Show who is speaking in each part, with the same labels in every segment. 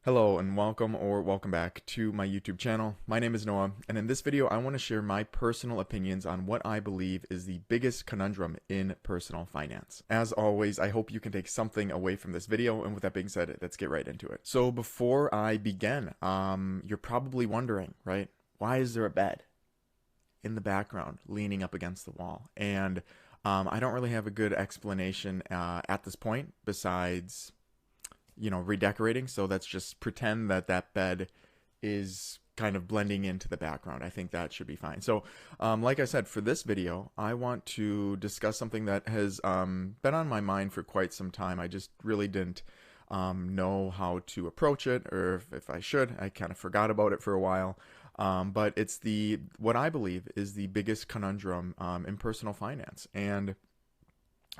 Speaker 1: Hello and welcome back to my YouTube channel. My name is Noah, and in this video I want to share my personal opinions on what I believe is the biggest conundrum in personal finance. As always, I hope you can take something away from this video, and with that being said, let's get right into it. So before I begin, you're probably wondering, right? Why is there a bed in the background leaning up against the wall? And I don't really have a good explanation at this point besides redecorating. So let's just pretend that that bed is kind of blending into the background. I think that should be fine. So like I said, for this video, I want to discuss something that has been on my mind for quite some time. I just really didn't know how to approach it, or if I should. I kind of forgot about it for a while. But it's what I believe is the biggest conundrum in personal finance. And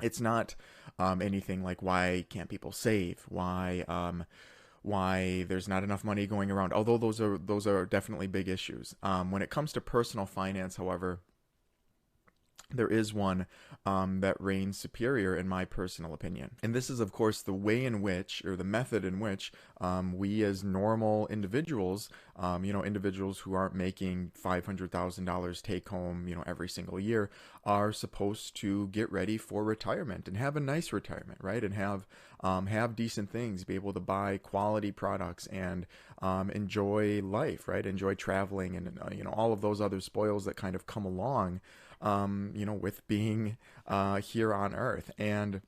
Speaker 1: it's not anything like why can't people save, why there's not enough money going around, although those are definitely big issues. When it comes to personal finance, however, there is one that reigns superior in my personal opinion. And this is, of course, the way in which, or the method in which, we as normal individuals, individuals who aren't making $500,000 take home, every single year, are supposed to get ready for retirement and have a nice retirement, right? And have decent things, be able to buy quality products and enjoy life, right? Enjoy traveling and, all of those other spoils that kind of come along with being here on Earth. And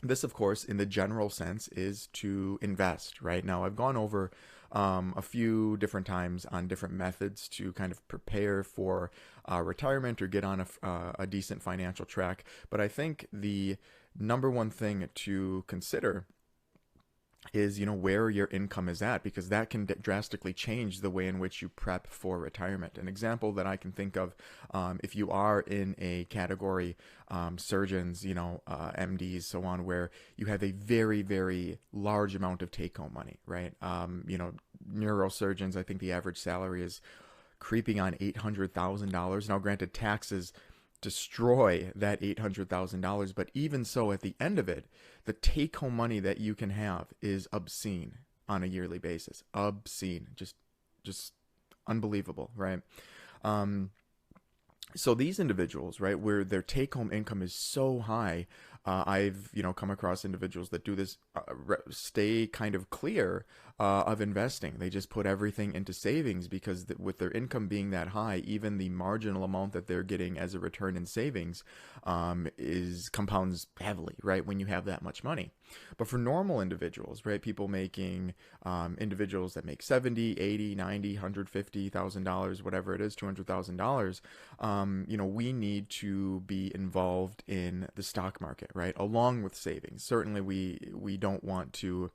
Speaker 1: this, of course, in the general sense, is to invest, right? Now, I've gone over a few different times on different methods to kind of prepare for retirement or get on a decent financial track. But I think the number one thing to consider is where your income is at, because that can drastically change the way in which you prep for retirement. An example that I can think of, if you are in a category, surgeons, MDs, so on, where you have a very, very large amount of take-home money, right? Neurosurgeons, I think the average salary is creeping on $800,000. Now, granted, taxes destroy that $800,000, but even so, at the end of it, the take-home money that you can have is obscene on a yearly basis. Obscene, just unbelievable, right? So these individuals, right, where their take-home income is so high, I've come across individuals that do this, stay kind of clear of investing. They just put everything into savings, because with their income being that high, even the marginal amount that they're getting as a return in savings compounds heavily, right, when you have that much money. But for normal individuals, right, people making, individuals that make $70, $80, $90, $150,000, whatever it is, $200,000, we need to be involved in the stock market, right, along with savings. Certainly we don't want to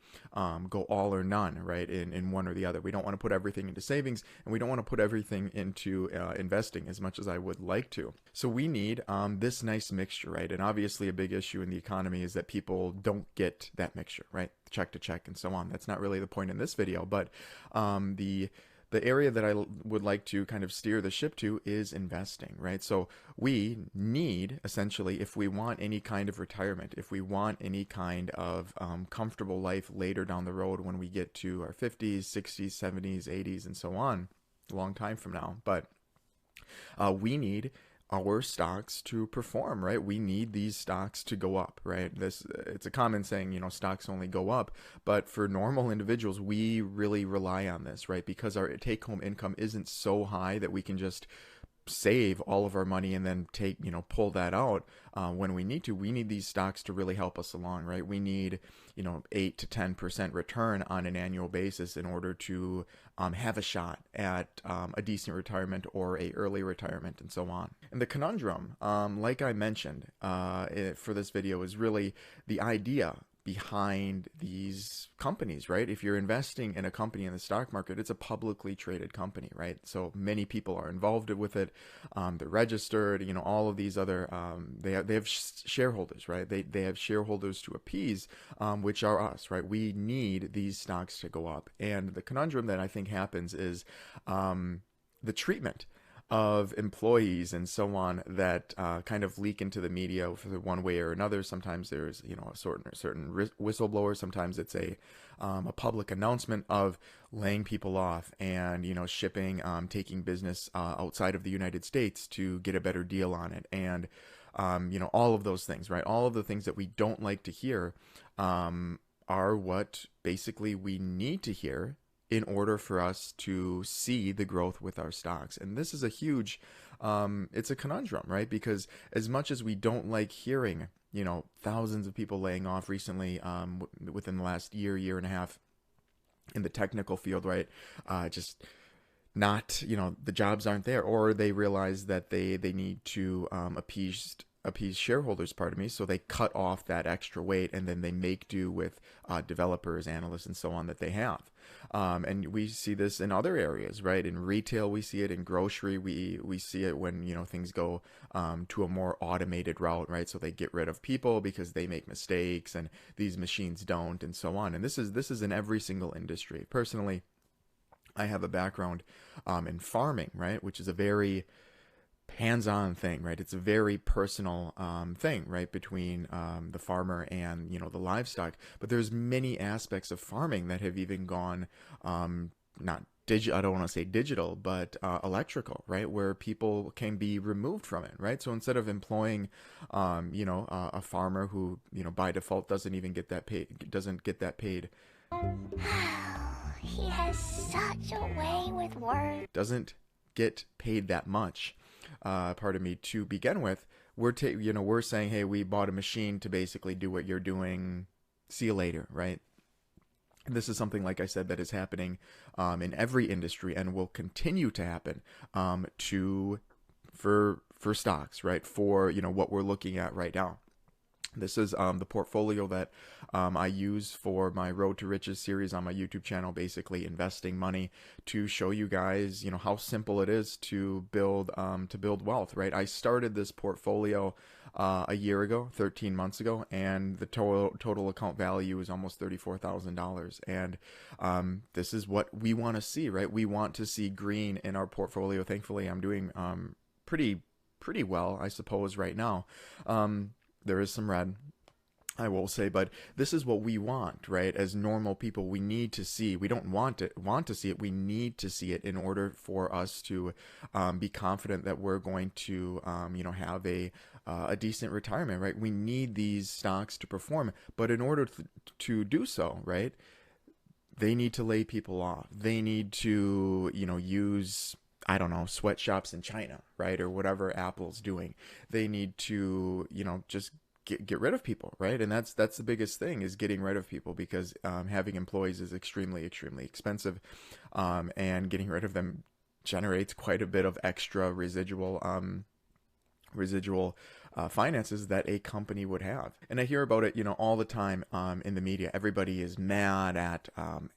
Speaker 1: go all or none, right, in one or the other. We don't want to put everything into savings, and we don't want to put everything into investing as much as I would like to. So we need this nice mixture, right? And obviously a big issue in the economy is that people don't get that mixture, right? Check to check and so on. That's not really the point in this video, but the area that I would like to kind of steer the ship to is investing, right? So we need, essentially, if we want any kind of retirement, if we want any kind of comfortable life later down the road when we get to our 50s, 60s, 70s, 80s, and so on, a long time from now, but we need our stocks to perform, right? We need these stocks to go up, right? It's a common saying, stocks only go up, but for normal individuals, we really rely on this, right? Because our take-home income isn't so high that we can just save all of our money and then pull that out when we need to. We need these stocks to really help us along, right? We need 8 to 10% return on an annual basis in order to have a shot at a decent retirement or a early retirement and so on. And the conundrum, like I mentioned for this video, is really the idea behind these companies, right? If you're investing in a company in the stock market, it's a publicly traded company, right? So many people are involved with it. They're registered, all of these other, they have shareholders, right? They have shareholders to appease, which are us, right? We need these stocks to go up. And the conundrum that I think happens is the treatment of employees and so on that kind of leak into the media for one way or another. Sometimes there's, a certain whistleblower. Sometimes it's a public announcement of laying people off and, shipping, taking business outside of the United States to get a better deal on it. And, all of those things, right? All of the things that we don't like to hear are what basically we need to hear in order for us to see the growth with our stocks. And this is a huge, it's a conundrum, right? Because as much as we don't like hearing, thousands of people laying off recently within the last year and a half in the technical field, right? Just not, the jobs aren't there, or they realize that they need to appease shareholders, so they cut off that extra weight and then they make do with developers, analysts, and so on that they have. And we see this in other areas, right? In retail, we see it. In grocery, we see it when, things go to a more automated route, right? So they get rid of people because they make mistakes and these machines don't, and so on. And this is in every single industry. Personally, I have a background in farming, right? Which is a very hands-on thing, right? It's a very personal thing, right, between the farmer and the livestock. But there's many aspects of farming that have even gone not digital. I don't want to say digital, but electrical, right, where people can be removed from it, right? So instead of employing a farmer who by default doesn't get that paid.
Speaker 2: He has such a way with words.
Speaker 1: Doesn't get paid that much, to begin with. We're saying, hey, we bought a machine to basically do what you're doing. See you later, right? And this is something, like I said, that is happening in every industry and will continue to happen for stocks, right? For what we're looking at right now. This is the portfolio that I use for my Road to Riches series on my YouTube channel, basically investing money to show you guys, how simple it is to build wealth, right? I started this portfolio a year ago, 13 months ago, and the total account value is almost $34,000. And this is what we want to see, right? We want to see green in our portfolio. Thankfully, I'm doing pretty well, I suppose, right now. There is some red, I will say, but this is what we want, right? As normal people, we need to see. We don't want to see it. We need to see it in order for us to be confident that we're going to, have a decent retirement, right? We need these stocks to perform, but in order to do so, right, they need to lay people off. They need to, use, I don't know, sweatshops in China, right? Or whatever Apple's doing. They need to, just get rid of people, right? And that's the biggest thing, is getting rid of people, because having employees is extremely expensive, and getting rid of them generates quite a bit of extra residual finances that a company would have. And I hear about it, all the time in the media. Everybody is mad at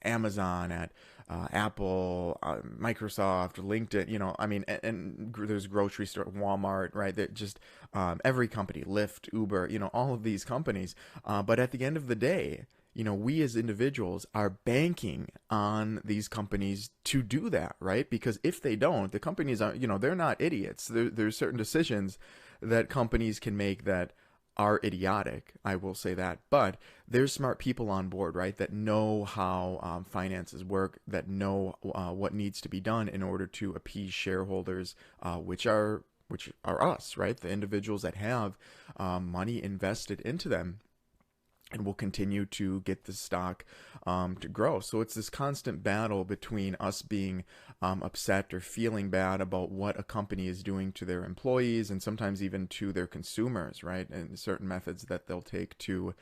Speaker 1: Amazon, at Apple, Microsoft, LinkedIn, and there's grocery store, Walmart, right? That just every company, Lyft, Uber, all of these companies. But at the end of the day, we as individuals are banking on these companies to do that, right? Because if they don't, the companies are, they're not idiots. There's certain decisions that companies can make that are idiotic, I will say that, but there's smart people on board, right, that know how finances work, that know what needs to be done in order to appease shareholders, which are us, right, the individuals that have money invested into them, and will continue to get the stock to grow. So it's this constant battle between us being upset or feeling bad about what a company is doing to their employees, and sometimes even to their consumers, right? And certain methods that they'll take to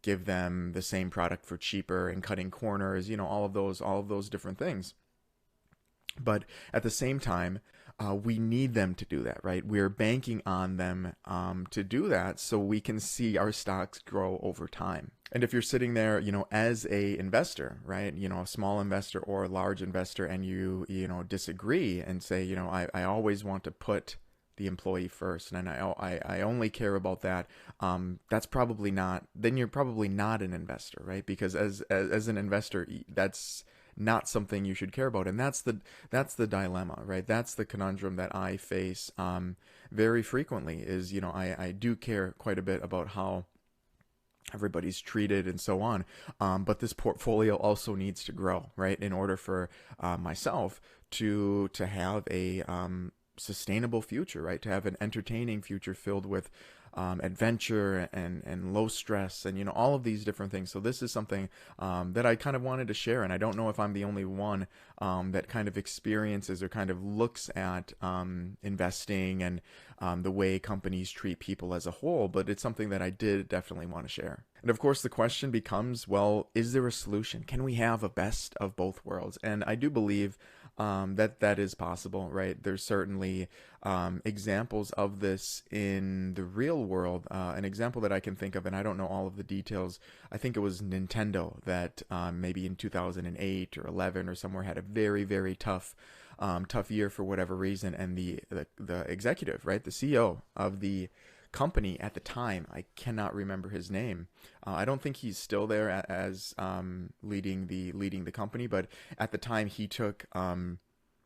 Speaker 1: give them the same product for cheaper, and cutting corners, all of those different things. But at the same time, we need them to do that, right? We're banking on them to do that, so we can see our stocks grow over time. And if you're sitting there, as a investor, right, a small investor or a large investor, and you disagree and say, I always want to put the employee first, and I only care about that, that's probably not, then you're probably not an investor, right? Because as an investor, not something you should care about. And that's the dilemma, right? That's the conundrum that I face very frequently is, you know, I do care quite a bit about how everybody's treated and so on, but this portfolio also needs to grow, right, in order for myself to have a sustainable future, right, to have an entertaining future filled with adventure and low stress and, you know, all of these different things. So this is something that I kind of wanted to share, and I don't know if I'm the only one that kind of experiences or kind of looks at investing and the way companies treat people as a whole, but it's something that I did definitely want to share. And of course, the question becomes, well, is there a solution? Can we have a best of both worlds? And I do believe that is possible, right? There's certainly examples of this in the real world. An example that I can think of, and I don't know all of the details, I think it was Nintendo that maybe in 2008 or 11 or somewhere had a very, very tough year for whatever reason, and the executive, right, the CEO of the company at the time, I cannot remember his name. I don't think he's still there as leading the company, but at the time he took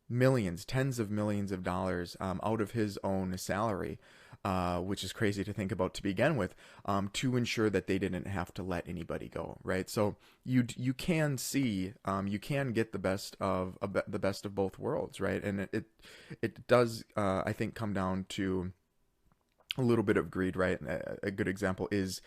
Speaker 1: millions, tens of millions of dollars out of his own salary, which is crazy to think about to begin with, to ensure that they didn't have to let anybody go, right? So you can see, you can get the best of both worlds, right? And it does, I think, come down to a little bit of greed, right? A good example is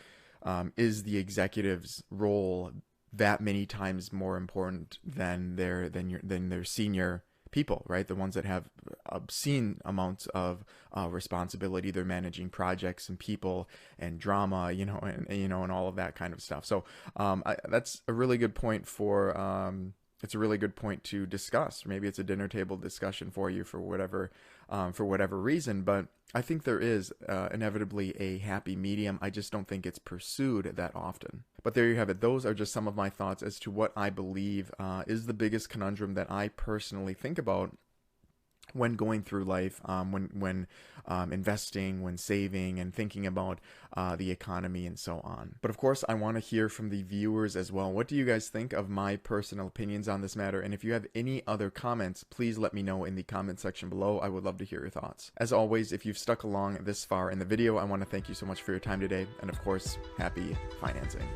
Speaker 1: the executive's role that many times more important than their senior people, right? The ones that have obscene amounts of responsibility. They're managing projects and people and drama, you know, and all of that kind of stuff. So that's a really good point for. It's a really good point to discuss. Maybe it's a dinner table discussion for you for whatever reason, but I think there is inevitably a happy medium. I just don't think it's pursued that often. But there you have it. Those are just some of my thoughts as to what I believe is the biggest conundrum that I personally think about when going through life, when investing, when saving, and thinking about the economy and so on. But of course, I want to hear from the viewers as well. What do you guys think of my personal opinions on this matter? And if you have any other comments, please let me know in the comment section below. I would love to hear your thoughts. As always, if you've stuck along this far in the video, I want to thank you so much for your time today. And of course, happy financing.